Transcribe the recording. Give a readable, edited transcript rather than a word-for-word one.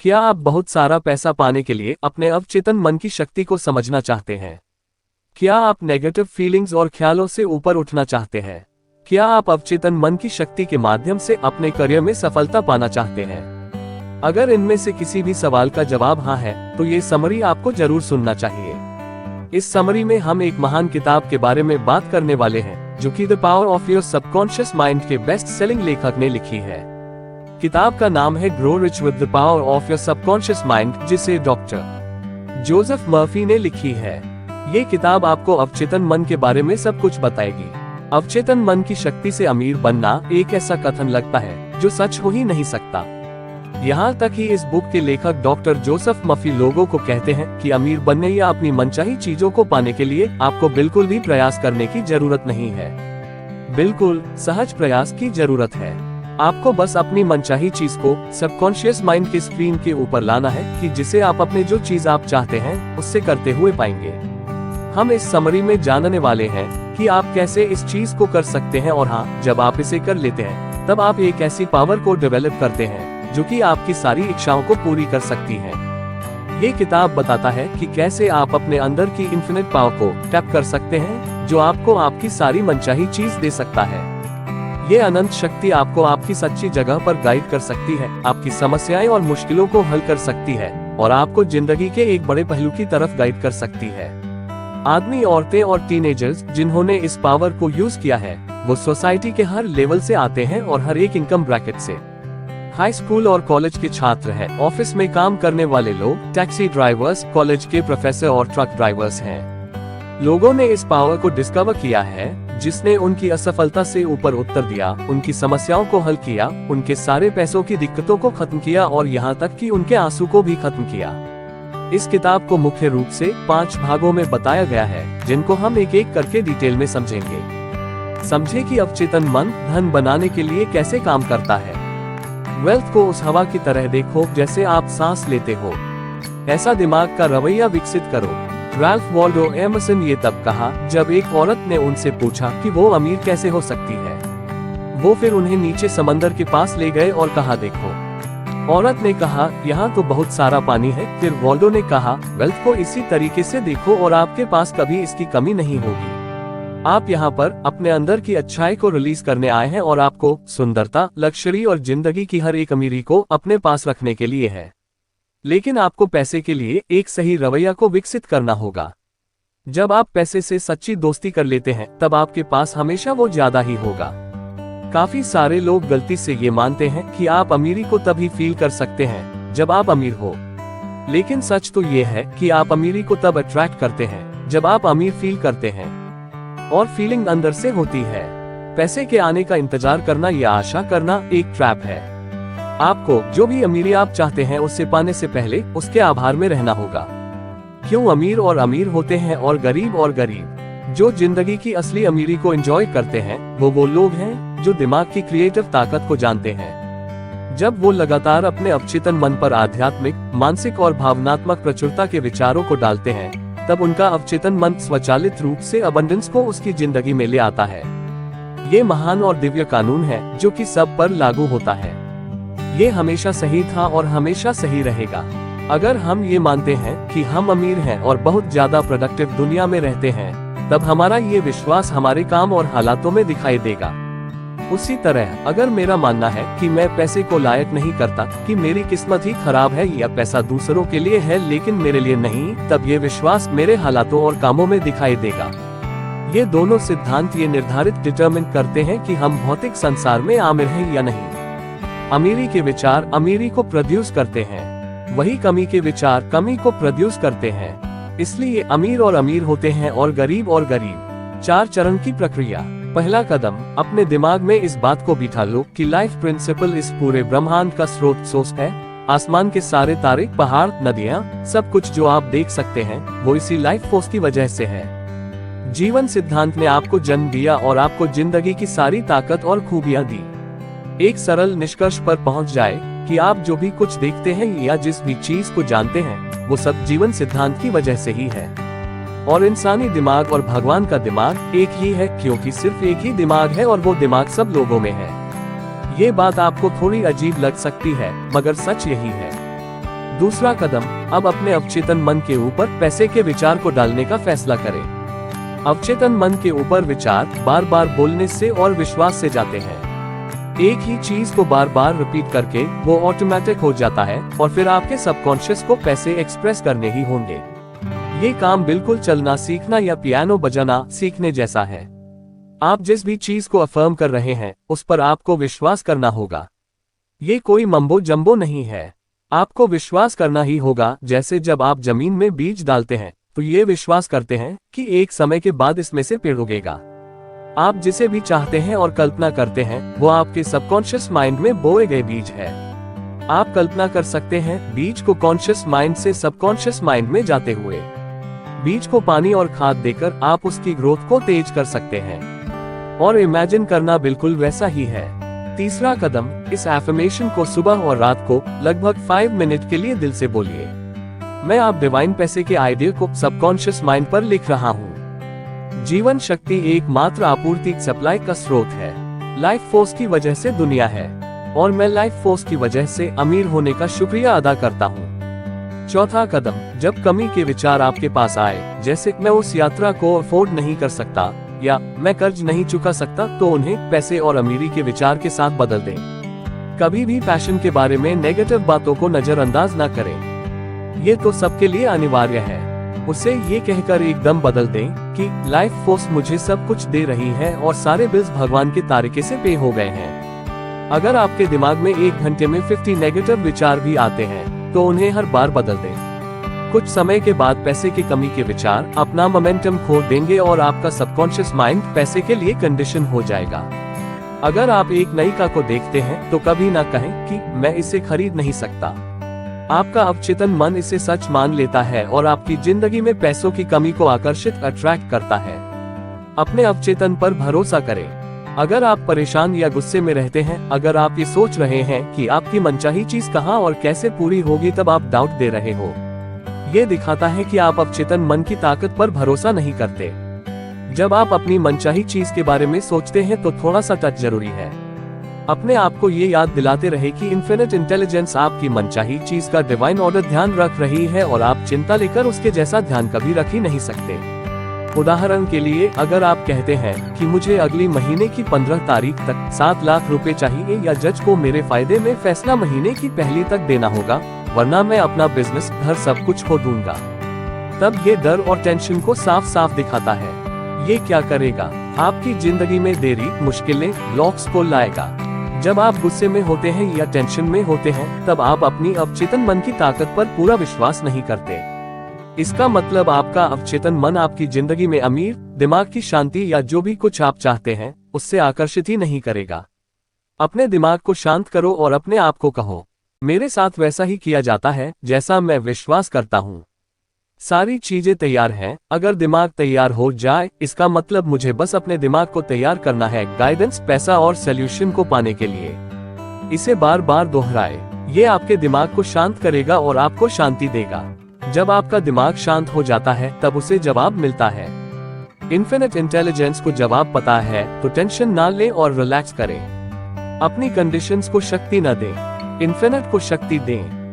क्या आप बहुत सारा पैसा पाने के लिए अपने अवचेतन मन की शक्ति को समझना चाहते हैं? क्या आप नेगेटिव फीलिंग्स और ख्यालों से ऊपर उठना चाहते हैं? क्या आप अवचेतन मन की शक्ति के माध्यम से अपने करियर में सफलता पाना चाहते हैं? अगर इनमें से किसी भी सवाल का जवाब हाँ है, तो ये समरी आपको जरूर सुनना चाहिए। इस समरी में हम एक महान किताब के बारे में बात करने वाले हैं, जो कि the power of your subconscious mind के बेस्ट सेलिंग लेखक ने लिखी है। किताब का नाम है grow rich with the power of your subconscious mind, जिसे डॉक्टर जोसेफ मर्फी ने लिखी है। ये किताब आपको अवचेतन मन के बारे में सब कुछ बताएगी। अवचेतन मन की शक्ति से अमीर बनना एक ऐसा कथन लगता है जो सच हो ही नहीं सकता। यहाँ तक कि इस बुक के लेखक डॉक्टर जोसेफ मर्फी लोगों को कहते हैं कि अमीर बनने या अपनी मनचाही चीजों को पाने के लिए आपको बिल्कुल भी प्रयास करने की जरूरत नहीं है। बिल्कुल सहज प्रयास की जरूरत है। आपको बस अपनी मनचाही चीज को सबकॉन्शियस माइंड की स्क्रीन के ऊपर लाना है, कि जिसे आप अपने जो चीज आप चाहते हैं उससे करते हुए पाएंगे। हम इस समरी में जानने वाले हैं कि आप कैसे इस चीज को कर सकते हैं, और हाँ, जब आप इसे कर लेते हैं तब आप एक ऐसी पावर को डेवलप करते हैं जो कि आपकी सारी इच्छाओं को पूरी कर सकती है। ये किताब बताता है कि कैसे आप अपने अंदर की इन्फिनिट पावर को टैप कर सकते हैं, जो आपको आपकी सारी मनचाही चीज दे सकता है। ये अनंत शक्ति आपको आपकी सच्ची जगह पर गाइड कर सकती है, आपकी समस्याएं और मुश्किलों को हल कर सकती है, और आपको जिंदगी के एक बड़े पहलू की तरफ गाइड कर सकती है। आदमी, औरतें और टीनेजर्स जिन्होंने इस पावर को यूज किया है, वो सोसाइटी के हर लेवल से आते हैं और हर एक इनकम ब्रैकेट से। हाई स्कूल और कॉलेज के छात्र हैं, ऑफिस में काम करने वाले लोग, टैक्सी ड्राइवर्स, कॉलेज के प्रोफेसर और ट्रक ड्राइवर्स हैं। लोगों ने इस पावर को डिस्कवर किया है, जिसने उनकी असफलता से ऊपर उत्तर दिया, उनकी समस्याओं को हल किया, उनके सारे पैसों की दिक्कतों को खत्म किया, और यहाँ तक कि उनके आंसू को भी खत्म किया। इस किताब को मुख्य रूप से 5 भागों में बताया गया है, जिनको हम एक एक करके डिटेल में समझेंगे। समझे कि अवचेतन मन धन बनाने के लिए कैसे काम करता है। वेल्थ को उस हवा की तरह देखो जैसे आप सांस लेते हो। ऐसा दिमाग का रवैया विकसित करो। राल्फ वॉल्डो एमर्सन ये तब कहा जब एक औरत ने उनसे पूछा कि वो अमीर कैसे हो सकती है। वो फिर उन्हें नीचे समंदर के पास ले गए और कहा, देखो। औरत ने कहा, यहाँ तो बहुत सारा पानी है। फिर वॉल्डो ने कहा, वेल्थ को इसी तरीके से देखो और आपके पास कभी इसकी कमी नहीं होगी। आप यहाँ पर अपने अंदर की अच्छाई को रिलीज करने आए हैं, और आपको सुंदरता, लग्जरी और जिंदगी की हर एक अमीरी को अपने पास रखने के लिए है। लेकिन आपको पैसे के लिए एक सही रवैया को विकसित करना होगा। जब आप पैसे से सच्ची दोस्ती कर लेते हैं, तब आपके पास हमेशा वो ज्यादा ही होगा। काफी सारे लोग गलती से ये मानते हैं कि आप अमीरी को तभी फील कर सकते हैं जब आप अमीर हो। लेकिन सच तो ये है कि आप अमीरी को तब अट्रैक्ट करते हैं जब आप अमीर फील करते हैं, और फीलिंग अंदर से होती है। पैसे के आने का इंतजार करना या आशा करना एक ट्रैप है। आपको जो भी अमीरी आप चाहते हैं उसे पाने से पहले उसके आभार में रहना होगा। क्यों अमीर और अमीर होते हैं और गरीब? जो जिंदगी की असली अमीरी को एंजॉय करते हैं वो लोग हैं जो दिमाग की क्रिएटिव ताकत को जानते हैं। जब वो लगातार अपने अवचेतन मन पर आध्यात्मिक, मानसिक और भावनात्मक प्रचुरता के विचारों को डालते हैं, तब उनका अवचेतन मन स्वचालित रूप से अबंडेंस को उसकी जिंदगी में ले आता है। ये महान और दिव्य कानून है जो कि सब पर लागू होता है। ये हमेशा सही था और हमेशा सही रहेगा। अगर हम ये मानते हैं कि हम अमीर हैं और बहुत ज्यादा प्रोडक्टिव दुनिया में रहते हैं, तब हमारा ये विश्वास हमारे काम और हालातों में दिखाई देगा। उसी तरह अगर मेरा मानना है कि मैं पैसे को लायक नहीं करता, कि मेरी किस्मत ही खराब है, या पैसा दूसरों के लिए है लेकिन मेरे लिए नहीं, तब ये विश्वास मेरे हालातों और कामों में दिखाई देगा। ये दोनों सिद्धांत ये निर्धारित डिटरमिन करते हैं कि हम भौतिक संसार में आमिर हैं या नहीं। अमीरी के विचार अमीरी को प्रोड्यूस करते हैं, वही कमी के विचार कमी को प्रोड्यूस करते हैं। इसलिए अमीर और अमीर होते हैं और गरीब 4 चरण की प्रक्रिया। पहला कदम, अपने दिमाग में इस बात को बिठा लो कि लाइफ प्रिंसिपल इस पूरे ब्रह्मांड का स्रोत सोर्स है। आसमान के सारे तारे, पहाड़, नदियाँ, सब कुछ जो आप देख सकते हैं वो इसी लाइफ फोर्स की वजह से है। जीवन सिद्धांत ने आपको जन्म दिया और आपको जिंदगी की सारी ताकत और खूबियां दी। एक सरल निष्कर्ष पर पहुंच जाए कि आप जो भी कुछ देखते हैं या जिस भी चीज को जानते हैं, वो सब जीवन सिद्धांत की वजह से ही है। और इंसानी दिमाग और भगवान का दिमाग एक ही है, क्योंकि सिर्फ एक ही दिमाग है और वो दिमाग सब लोगों में है। ये बात आपको थोड़ी अजीब लग सकती है, मगर सच यही है। दूसरा कदम, अब अपने अवचेतन मन के ऊपर पैसे के विचार को डालने का फैसला करें। अवचेतन मन के ऊपर विचार बार बार बोलने से और विश्वास से जाते हैं। एक ही चीज को बार बार रिपीट करके वो ऑटोमेटिक हो जाता है और फिर आपके सबकॉन्शियस को पैसे एक्सप्रेस करने ही होंगे। ये काम बिल्कुल चलना सीखना या पियानो बजाना सीखने जैसा है। आप जिस भी चीज को अफर्म कर रहे हैं उस पर आपको विश्वास करना होगा। ये कोई मम्बो जम्बो नहीं है। आपको विश्वास करना ही होगा। जैसे जब आप जमीन में बीज डालते हैं तो ये विश्वास करते हैं कि एक समय के बाद इसमें से पेड़ उगेगा। आप जिसे भी चाहते हैं और कल्पना करते हैं वो आपके सबकॉन्शियस माइंड में बोए गए बीज है। आप कल्पना कर सकते हैं बीज को कॉन्शियस माइंड से सबकॉन्शियस माइंड में जाते हुए। बीज को पानी और खाद देकर आप उसकी ग्रोथ को तेज कर सकते हैं और इमेजिन करना बिल्कुल वैसा ही है। तीसरा कदम, इस एफर्मेशन को सुबह और रात को लगभग 5 मिनट के लिए दिल से बोलिए। मैं आप डिवाइन पैसे के आइडिया को सबकॉन्शियस माइंड पर लिख रहा हूँ। जीवन शक्ति एकमात्र आपूर्ति सप्लाई का स्रोत है। लाइफ फोर्स की वजह से दुनिया है और मैं लाइफ फोर्स की वजह से अमीर होने का शुक्रिया अदा करता हूँ। चौथा कदम, जब कमी के विचार आपके पास आए, जैसे मैं उस यात्रा को अफोर्ड नहीं कर सकता या मैं कर्ज नहीं चुका सकता, तो उन्हें पैसे और अमीरी के विचार के साथ बदल दें। कभी भी पैशन के बारे में नेगेटिव बातों को नजरअंदाज न करें। ये तो सबके लिए अनिवार्य है। उसे ये कहकर एकदम बदल दें कि लाइफ फोर्स मुझे सब कुछ दे रही है और सारे बिल्स भगवान के तारिके से पे हो गए हैं। अगर आपके दिमाग में 1 घंटे में 50 नेगेटिव विचार भी आते हैं तो उन्हें हर बार बदल दें। कुछ समय के बाद पैसे की कमी के विचार अपना मोमेंटम खो देंगे और आपका सबकॉन्शियस माइंड पैसे के लिए कंडीशन हो जाएगा। अगर आप एक नई कार को देखते हैं तो कभी ना कहें कि मैं इसे खरीद नहीं सकता। आपका अवचेतन मन इसे सच मान लेता है और आपकी जिंदगी में पैसों की कमी को आकर्षित अट्रैक्ट करता है। अपने अवचेतन पर भरोसा करें। अगर आप परेशान या गुस्से में रहते हैं, अगर आप ये सोच रहे हैं कि आपकी मनचाही चीज कहाँ और कैसे पूरी होगी, तब आप डाउट दे रहे हो। ये दिखाता है कि आप अवचेतन मन की ताकत पर भरोसा नहीं करते। जब आप अपनी मनचाही चीज के बारे में सोचते हैं तो थोड़ा सा टच जरूरी है। अपने आप को ये याद दिलाते रहे कि इन्फिनिट इंटेलिजेंस आपकी मनचाही चीज का डिवाइन ऑर्डर ध्यान रख रही है और आप चिंता लेकर उसके जैसा ध्यान कभी रख ही नहीं सकते। उदाहरण के लिए, अगर आप कहते हैं कि मुझे अगली महीने की 15 तारीख तक 7 लाख रुपए चाहिए या जज को मेरे फायदे में फैसला महीने की पहली तक देना होगा, वरना मैं अपना बिजनेस, घर, सब कुछ खो दूंगा, तब ये डर और टेंशन को साफ साफ दिखाता है। ये क्या करेगा? आपकी जिंदगी में देरी, मुश्किलें, ब्लॉक्स को लाएगा। जब आप गुस्से में होते हैं या टेंशन में होते हैं तब आप अपनी अवचेतन मन की ताकत पर पूरा विश्वास नहीं करते। इसका मतलब आपका अवचेतन मन आपकी जिंदगी में अमीर, दिमाग की शांति या जो भी कुछ आप चाहते हैं उससे आकर्षित ही नहीं करेगा। अपने दिमाग को शांत करो और अपने आप को कहो, मेरे साथ वैसा ही किया जाता है जैसा मैं विश्वास करता हूँ। सारी चीजें तैयार हैं। अगर दिमाग तैयार हो जाए, इसका मतलब मुझे बस अपने दिमाग को तैयार करना है गाइडेंस, पैसा और सॉल्यूशन को पाने के लिए। इसे बार बार दोहराए। ये आपके दिमाग को शांत करेगा और आपको शांति देगा। जब आपका दिमाग शांत हो जाता है तब उसे जवाब मिलता है। इन्फिनिट इंटेलिजेंस को जवाब पता है तो टेंशन ना लें और रिलैक्स करें। अपनी कंडीशंस को शक्ति न दें, इन्फिनिट को शक्ति दें।